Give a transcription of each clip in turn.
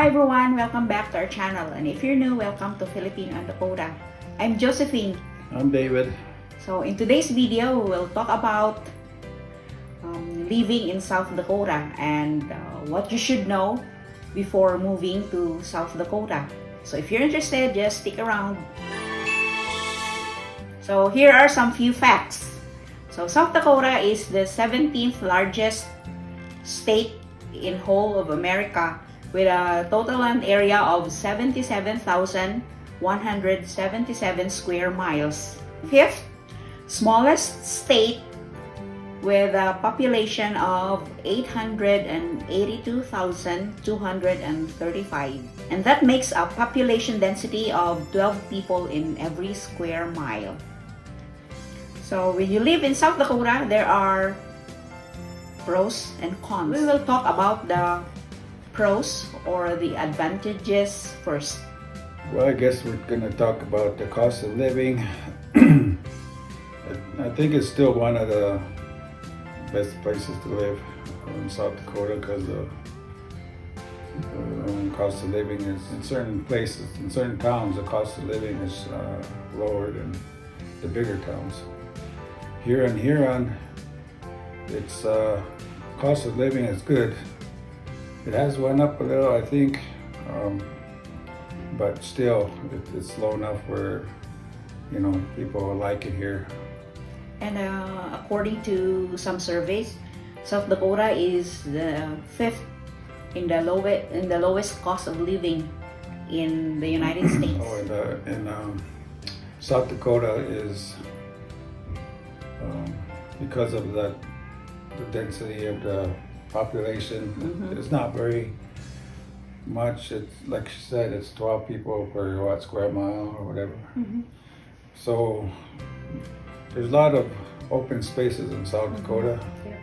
Hi everyone, welcome back to our channel, and if you're new, welcome to Philippine and Dakota. I'm Josephine. I'm David. So in today's video, we'll talk about living in South Dakota and what you should know before moving to South Dakota. So if you're interested, just stick around. So here are some few facts. So South Dakota is the 17th largest state in whole of America with a total land area of 77,177 square miles. Fifth smallest state with a population of 882,235, and that makes a population density of 12 people in every square mile. So when you live in South Dakota, there are pros and cons. We will talk about the pros or the advantages first. Well, I guess we're going to talk about the cost of living. I think it's still one of the best places to live in South Dakota because the cost of living is in certain places, in certain towns, the cost of living is lower than the bigger towns. Here in Huron, it's cost of living is good. It has went up a little, I think, but still, it's low enough where, you know, people like it here. And according to some surveys, South Dakota is the fifth in the lowest cost of living in the United States. Oh, and South Dakota is because of the density of the population. It's not very much. It's like she said, it's 12 people per square mile or whatever. So there's a lot of open spaces in South Dakota. Yeah.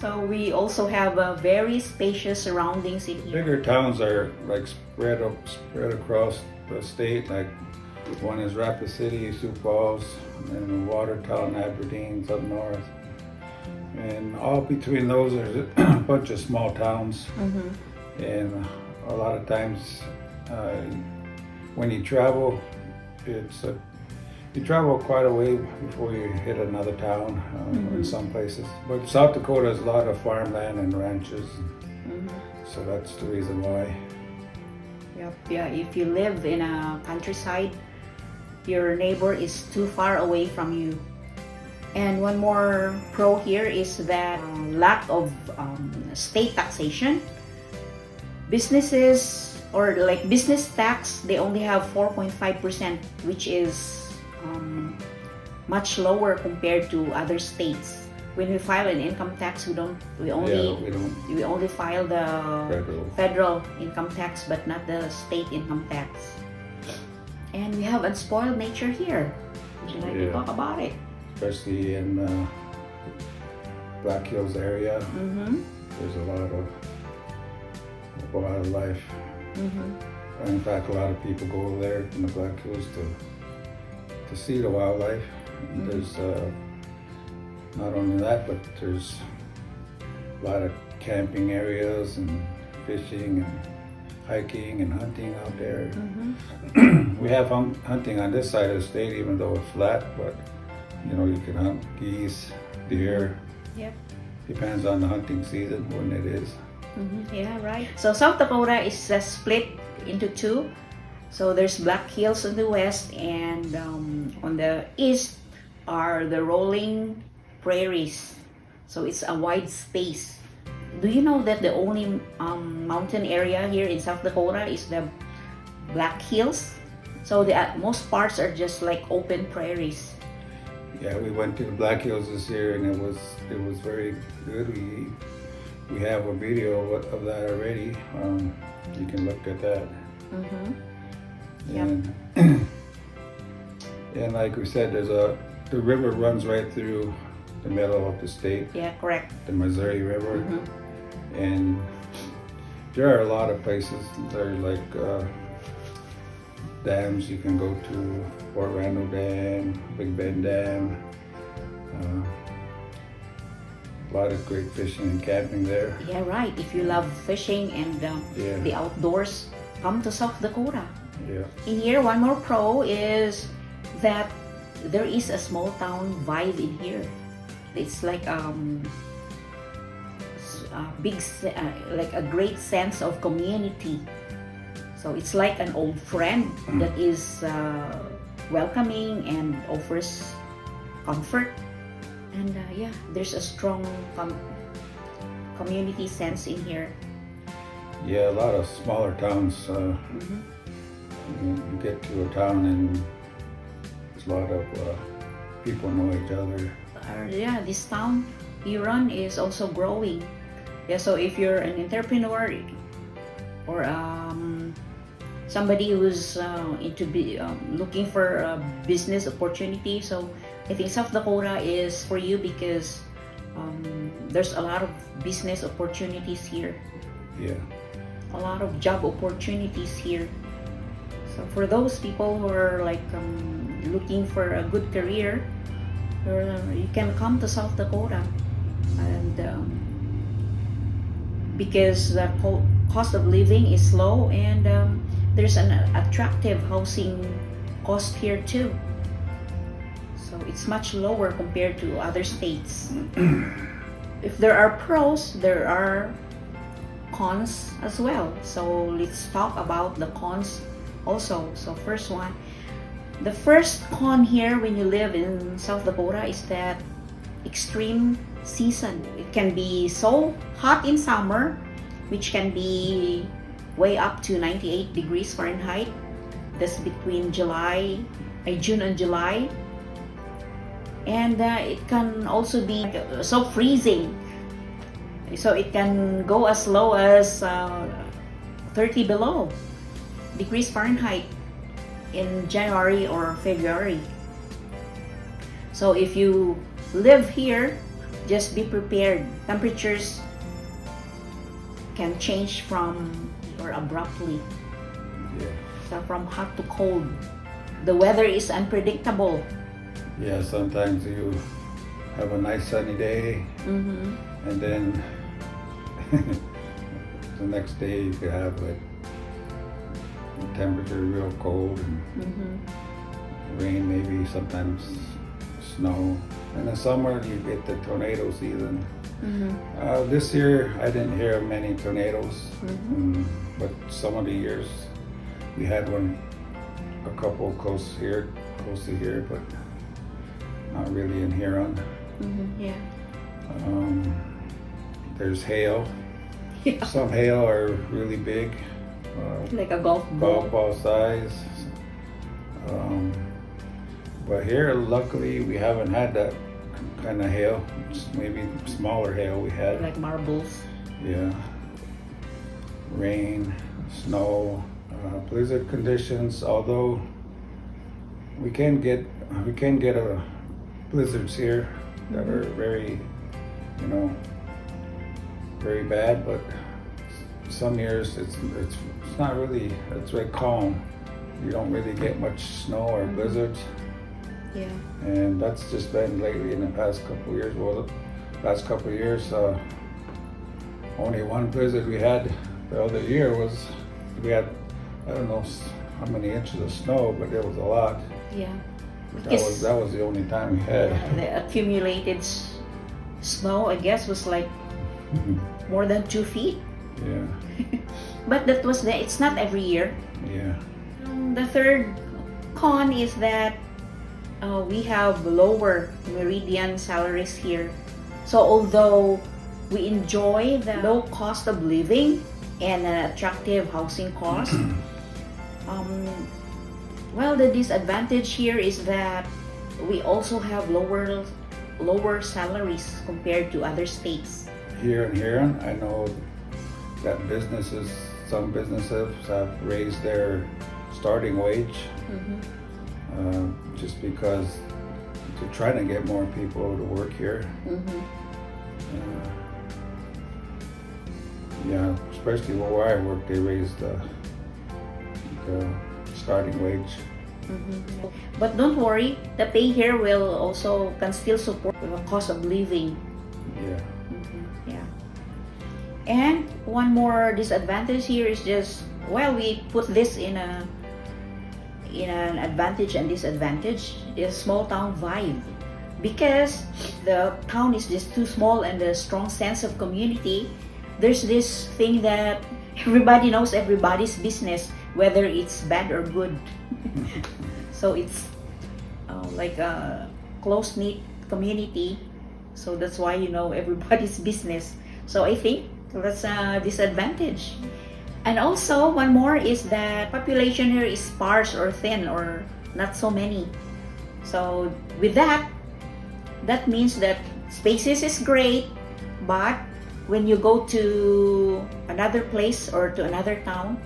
So we also have very spacious surroundings in here. Bigger towns are like spread across the state. Like one is Rapid City, Sioux Falls, and Watertown, Aberdeen, up north. And all between those, there's a bunch of small towns. And a lot of times when you travel, you travel quite a way before you hit another town in some places. But South Dakota has a lot of farmland and ranches, so that's the reason why. Yep. Yeah, if you live in a countryside, your neighbor is too far away from you. And one more pro here is that lack of state taxation. Businesses or like business tax, they only have 4.5%, which is much lower compared to other states. When we file an income tax, we only file the federal income tax, but not the state income tax. And we have unspoiled nature here. Would you like to talk about it? Especially in Black Hills area, there's a lot of wildlife. In fact, a lot of people go over there in the Black Hills to see the wildlife. There's not only that, but there's a lot of camping areas and fishing and hiking and hunting out there. We have hunting on this side of the state, even though it's flat, but you know, you can hunt geese, deer. Yep. Depends on the hunting season when it is. Yeah, right. So South Dakota is split into two. So there's Black Hills on the west, and on the east are the rolling prairies. So it's a wide space. Do you know that the only mountain area here in South Dakota is the Black Hills? So the most parts are just like open prairies. Yeah, we went to the Black Hills this year, and it was very good. We have a video of that already. You can look at that. And and like we said, the river runs right through the middle of the state. Yeah, correct. The Missouri River, and there are a lot of places. There are like dams you can go to, Fort Randall Dam, Big Bend Dam. A lot of great fishing and camping there. Yeah, right. If you love fishing and the outdoors, come to South Dakota. Yeah. In here, one more pro is that there is a small town vibe in here. It's like a like a great sense of community. So it's like an old friend that is welcoming and offers comfort. And yeah, there's a strong community sense in here. Yeah, a lot of smaller towns. You get to a town and there's a lot of people know each other. Yeah, this town, Huron, is also growing. Yeah, so if you're an entrepreneur or somebody who's looking for a business opportunity, so I think South Dakota is for you because there's a lot of business opportunities here. Yeah. A lot of job opportunities here. So for those people who are like looking for a good career, you can come to South Dakota, and because the cost of living is low, and there's an attractive housing cost here too. So it's much lower compared to other states. If there are pros, there are cons as well. So let's talk about the cons also. So the first con here when you live in South Dakota is that extreme season. It can be so hot in summer, which can be way up to 98 degrees Fahrenheit. That's between June and July. And it can also be so freezing. So it can go as low as 30 below degrees Fahrenheit in January or February. So if you live here, just be prepared. Temperatures can change abruptly. Yeah. So from hot to cold. The weather is unpredictable. Yeah, sometimes you have a nice sunny day, and then the next day you could have like the temperature real cold and rain, maybe sometimes snow. In the summer you get the tornado season. This year I didn't hear of many tornadoes, but some of the years we had a couple close to here, but not really in Huron. Yeah. There's hail. Yeah. Some hail are really big, Like a golf ball size. But here, luckily, we haven't had that kind of hail. Just maybe smaller hail we had. like marbles. Yeah. Rain, snow, blizzard conditions. Although we can get blizzards here that are very, very bad. But some years it's not really. It's very calm. You don't really get much snow or blizzards. Yeah. And that's just been lately in the past couple of years. Well, the last couple of years, only one blizzard we had the other year we had, I don't know how many inches of snow, but there was a lot. Yeah. That was the only time we had. The accumulated snow, I guess, was like more than 2 feet. Yeah. But it's not every year. Yeah. The third con is that we have lower meridian salaries here. So although we enjoy the low cost of living and an attractive housing cost, well, the disadvantage here is that we also have lower salaries compared to other states. Here in Huron, I know that some businesses have raised their starting wage. Just because to try to get more people to work here. Yeah, especially where I work, they raised the starting wage. But don't worry, the pay here can still support the cost of living. Yeah. Yeah. And one more disadvantage here is just well, we put this in an advantage and disadvantage. Is small town vibe, because the town is just too small and a strong sense of community. There's this thing that everybody knows everybody's business, whether it's bad or good. So it's like a close-knit community, so that's why you know everybody's business. So I think that's a disadvantage. And also one more is that population here is sparse or thin or not so many. So with that means that spaces is great, but when you go to another place or to another town,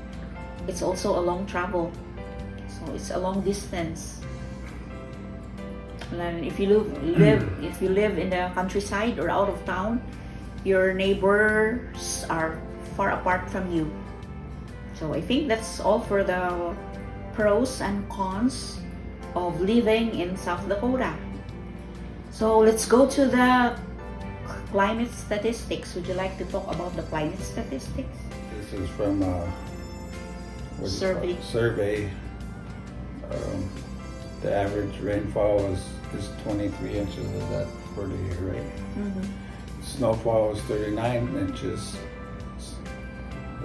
it's also a long travel. So it's a long distance. And if you live in the countryside or out of town, your neighbors are far apart from you. So I think that's all for the pros and cons of living in South Dakota. So let's go to the climate statistics. Would you like to talk about the climate statistics? This is from survey. The average rainfall is 23 inches. Is that for the year, right? Mm-hmm. Snowfall is 39 inches.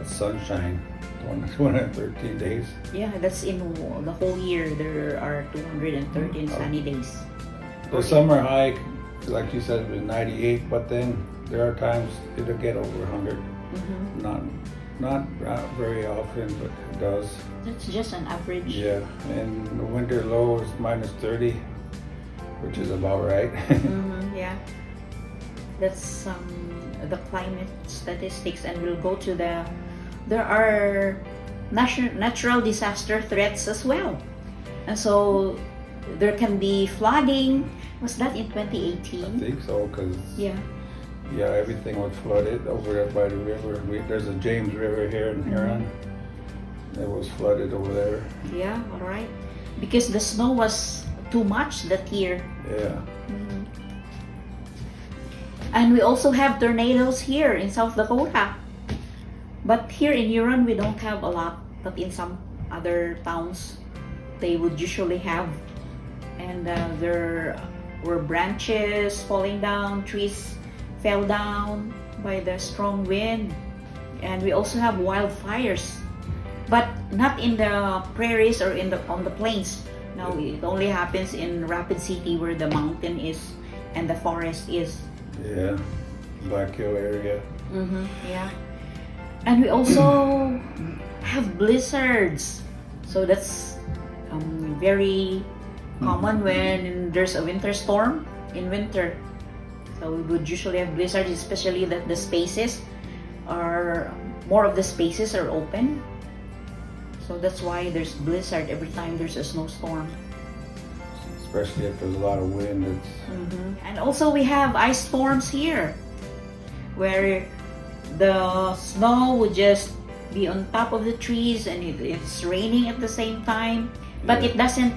Sunshine, 213 days. Yeah, that's in the whole year. There are 213 sunny days. The summer high, like you said, was 98, but then there are times it'll get over 100. Mm-hmm. Not very often, but it does. That's just an average. Yeah, and the winter low is minus 30, which is about right. Mm-hmm, yeah, that's the climate statistics, and we'll go to there are natural disaster threats as well, and so there can be flooding. Was that in 2018? I think so, because yeah, everything was flooded over there by the river. There's a James River here in Huron. It was flooded over there. Yeah, all right, because the snow was too much that year. Yeah. Mm-hmm. And we also have tornadoes here in South Dakota. But here in Huron, we don't have a lot. But in some other towns, they would usually have. And there were branches falling down, trees fell down by the strong wind. And we also have wildfires. But not in the prairies or on the plains. No, it only happens in Rapid City, where the mountain is and the forest is. Yeah, Black Hill area. Mm-hmm, yeah. And we also have blizzards. So that's very common when there's a winter storm in winter. So we would usually have blizzards, especially that the spaces are, more of the spaces are open. So that's why there's blizzard every time there's a snowstorm. Especially if there's a lot of wind. And also we have ice storms here, where the snow would just be on top of the trees and it's raining at the same time. But it doesn't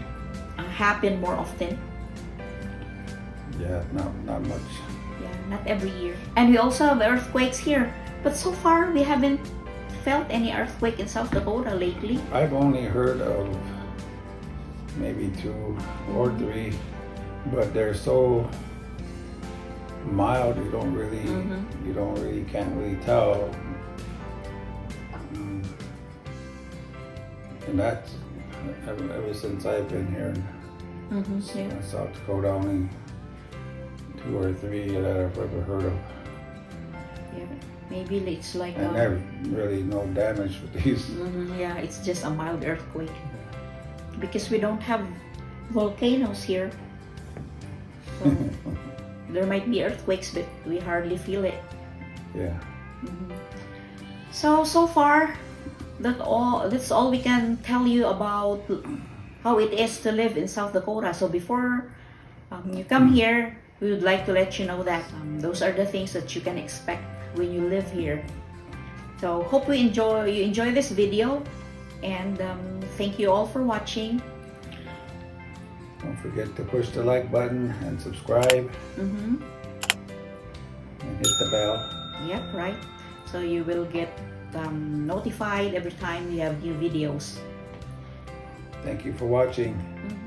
happen more often. Yeah, not much. Yeah, not every year. And we also have earthquakes here. But so far we haven't felt any earthquake in South Dakota lately. I've only heard of maybe 2 or 3, but they're so mild you can't really tell. And that's ever since I've been here in South Dakota, only 2 or 3 that I've ever heard of. Yeah, maybe it's like and there's really no damage with these. Yeah, it's just a mild earthquake. Because we don't have volcanoes here. So there might be earthquakes, but we hardly feel it. Yeah. So far, that's all we can tell you about how it is to live in South Dakota. So before you come here, we would like to let you know that those are the things that you can expect when you live here. So hope you enjoy this video, and thank you all for watching. Don't forget to push the like button and subscribe. And hit the bell. Yep, right. So you will get notified every time we have new videos. Thank you for watching. Mhm.